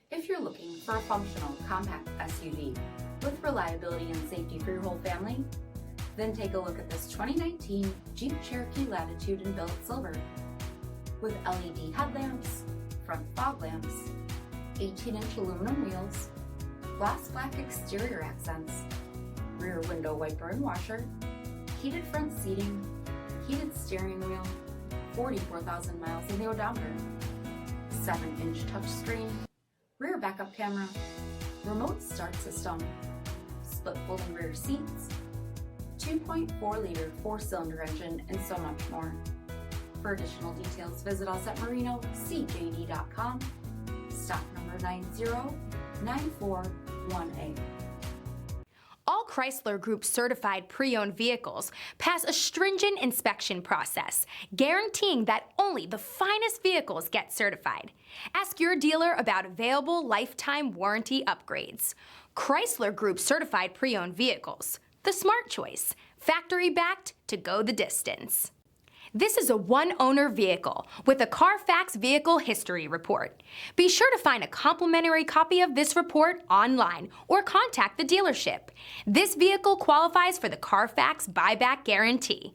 If you're looking for a functional, compact SUV with reliability and safety for your whole family, then take a look at this 2019 Jeep Cherokee Latitude in billet silver. With LED headlamps, front fog lamps, 18-inch aluminum wheels, gloss black exterior accents, rear window wiper and washer, heated front seating, heated steering wheel, 44,000 miles in the odometer, 7-inch touchscreen, rear backup camera, remote start system, split folding rear seats, 2.4-liter 4-cylinder engine, and so much more. For additional details, visit us at marinocjd.com, stock number 90941A. All Chrysler Group certified pre-owned vehicles pass a stringent inspection process, guaranteeing that only the finest vehicles get certified. Ask your dealer about available lifetime warranty upgrades. Chrysler Group certified pre-owned vehicles, the smart choice, factory backed to go the distance. This is a one-owner vehicle with a Carfax Vehicle History Report. Be sure to find a complimentary copy of this report online or contact the dealership. This vehicle qualifies for the Carfax Buyback Guarantee.